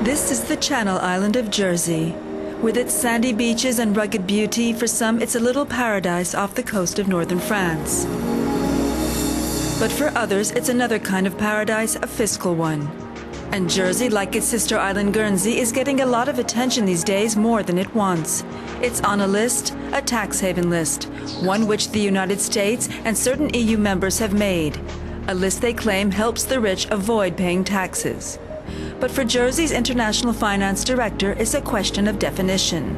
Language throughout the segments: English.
This is the Channel Island of Jersey. With its sandy beaches and rugged beauty, for some it's a little paradise off the coast of northern France. But for others, it's another kind of paradise, a fiscal one. And Jersey, like its sister island Guernsey, is getting a lot of attention these days, more than it wants. It's on a list, a tax haven list, one which the United States and certain EU members have made. A list they claim helps the rich avoid paying taxes. But for Jersey's international finance director, it's a question of definition.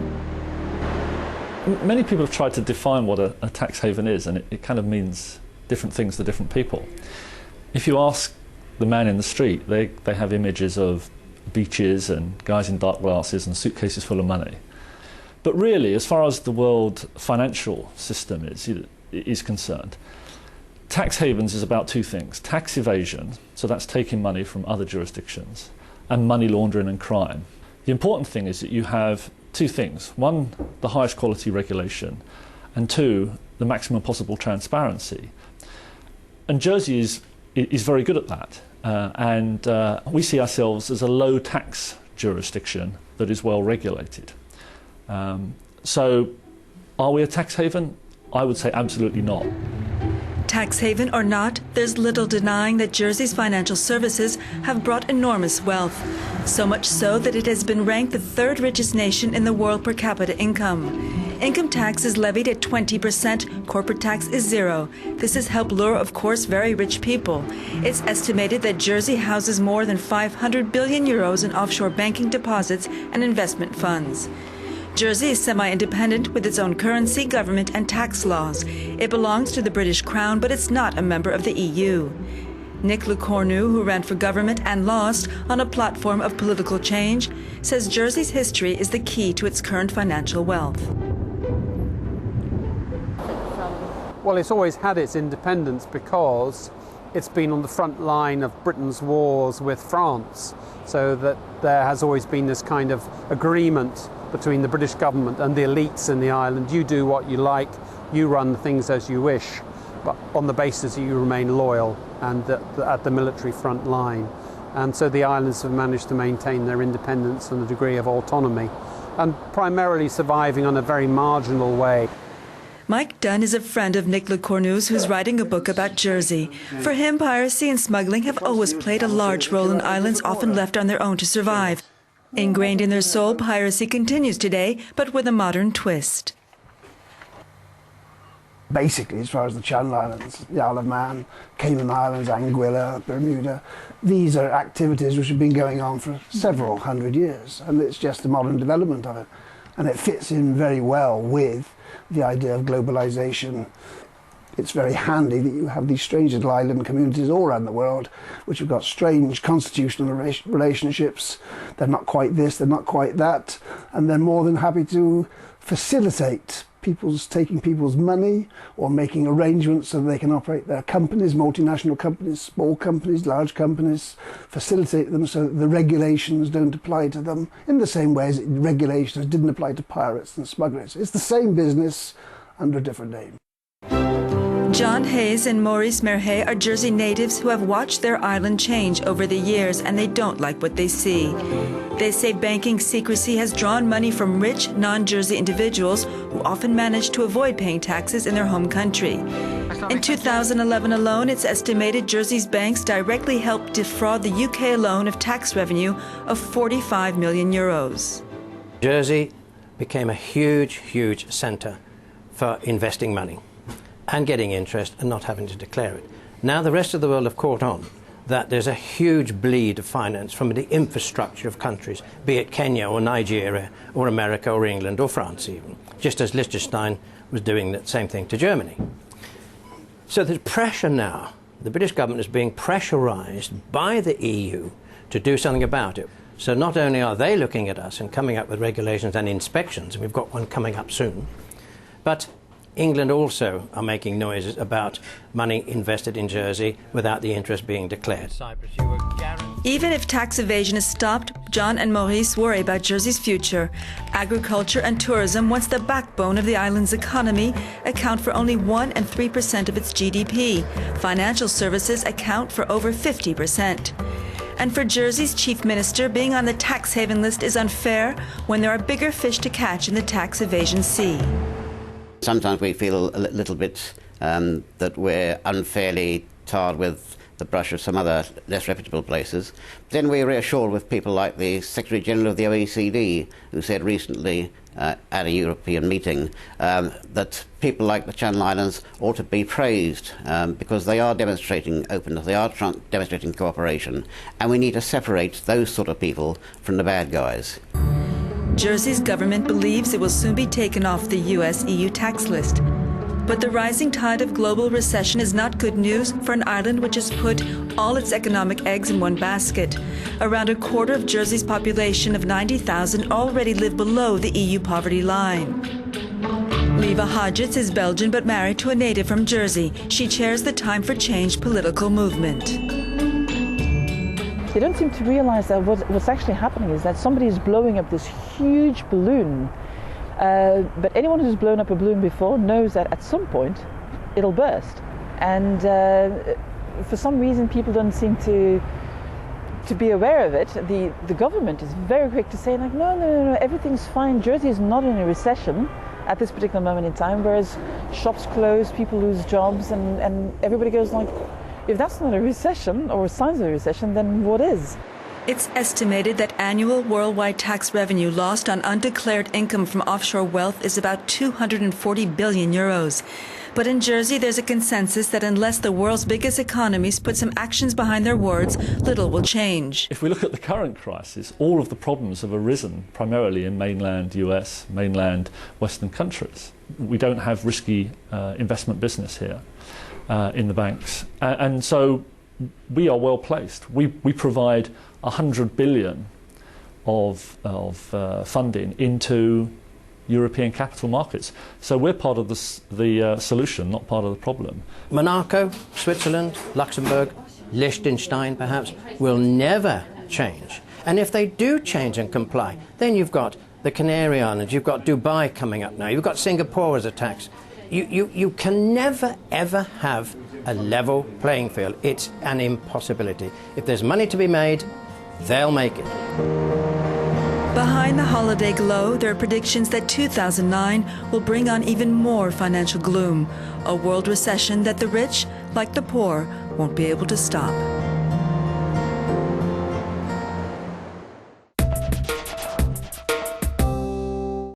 Many people have tried to define what a tax haven is, and it kind of means different things to different people. If you ask the man in the street, they have images of beaches and guys in dark glasses and suitcases full of money. But really, as far as the world financial system is concerned, tax havens is about two things: tax evasion, so that's taking money from other jurisdictions, and money laundering and crime. The important thing is that you have two things: one, the highest quality regulation, and two, the maximum possible transparency. And Jersey is very good at that, and we see ourselves as a low tax jurisdiction that is well regulated. So are we a tax haven? I would say absolutely not. Tax haven or not, there's little denying that Jersey's financial services have brought enormous wealth. So much so that it has been ranked the third richest nation in the world per capita income. Income tax is levied at 20%, corporate tax is 0. This has helped lure, of course, very rich people. It's estimated that Jersey houses more than 500 billion euros in offshore banking deposits and investment funds. Jersey is semi-independent with its own currency, government and tax laws. It belongs to the British Crown, but it's not a member of the EU. Nick Lecornu, who ran for government and lost on a platform of political change, says Jersey's history is the key to its current financial wealth. Well, it's always had its independence because it's been on the front line of Britain's wars with France, so that there has always been this kind of agreement between the British government and the elites in the island. You do what you like, you run things as you wish, but on the basis that you remain loyal and at the military front line. And so the islands have managed to maintain their independence and a degree of autonomy, and primarily surviving on a very marginal way. Mike Dunn is a friend of Nick Lecornu's, who's writing a book about Jersey. For him, piracy and smuggling have always played a large role in islands often left on their own to survive. Ingrained in their soul, piracy continues today, but with a modern twist. Basically, as far as the Channel Islands, the Isle of Man, Cayman Islands, Anguilla, Bermuda, these are activities which have been going on for several hundred years, and it's just a modern development of it. And it fits in very well with the idea of globalization. It's very handy that you have these strange little island communities all around the world which have got strange constitutional relationships. They're not quite this, they're not quite that, and they're more than happy to facilitate taking people's money or making arrangements so they can operate their companies, multinational companies, small companies, large companies, facilitate them so that the regulations don't apply to them in the same way as regulations didn't apply to pirates and smugglers. It's the same business under a different name. John Hayes and Maurice Merhet are Jersey natives who have watched their island change over the years, and they don't like what they see. They say banking secrecy has drawn money from rich, non-Jersey individuals who often manage to avoid paying taxes in their home country. In 2011 alone, it's estimated Jersey's banks directly helped defraud the UK alone of tax revenue of 45 million euros. Jersey became a huge, huge centre for investing money and getting interest and not having to declare it. Now the rest of the world have caught on that there's a huge bleed of finance from the infrastructure of countries, be it Kenya or Nigeria or America or England or France even, just as Liechtenstein was doing the same thing to Germany. So there's pressure now. The British government is being pressurised by the EU to do something about it. So not only are they looking at us and coming up with regulations and inspections, and we've got one coming up soon, but England also are making noises about money invested in Jersey without the interest being declared. Cyprus, you were guaranteed Even if tax evasion is stopped, John and Maurice worry about Jersey's future. Agriculture and tourism, once the backbone of the island's economy, account for only 1% and 3% of its GDP. Financial services account for over 50%. And for Jersey's chief minister, being on the tax haven list is unfair when there are bigger fish to catch in the tax evasion sea. Sometimes we feel a little bit that we're unfairly tarred with the brush of some other less reputable places. Then we're reassured with people like the Secretary General of the OECD, who said recently at a European meeting that people like the Channel Islands ought to be praised because they are demonstrating openness, they are demonstrating cooperation, and we need to separate those sort of people from the bad guys. Jersey's government believes it will soon be taken off the US-EU tax list. But the rising tide of global recession is not good news for an island which has put all its economic eggs in one basket. Around a quarter of Jersey's population of 90,000 already live below the EU poverty line. Leva Hodgetts is Belgian but married to a native from Jersey. She chairs the Time for Change political movement. They don't seem to realize that what's actually happening is that somebody is blowing up this huge balloon. But anyone who's blown up a balloon before knows that at some point it'll burst. And for some reason people don't seem to be aware of it. The government is very quick to say, like, no, everything's fine. Jersey is not in a recession at this particular moment in time, whereas shops close, people lose jobs, and everybody goes like, if that's not a recession or signs of a recession, then what is? It's estimated that annual worldwide tax revenue lost on undeclared income from offshore wealth is about 240 billion euros. But in Jersey, there's a consensus that unless the world's biggest economies put some actions behind their words, little will change. If we look at the current crisis, all of the problems have arisen primarily in mainland US, mainland Western countries. We don't have risky investment business here in the banks. And so we are well placed. We provide 100 billion of funding into European capital markets. So we're part of the solution, not part of the problem. Monaco, Switzerland, Luxembourg, Liechtenstein perhaps, will never change. And if they do change and comply, then you've got the Canary Islands, you've got Dubai coming up now, you've got Singapore as a tax. You can never, ever have a level playing field. It's an impossibility. If there's money to be made, they'll make it. Behind the holiday glow, there are predictions that 2009 will bring on even more financial gloom, a world recession that the rich, like the poor, won't be able to stop.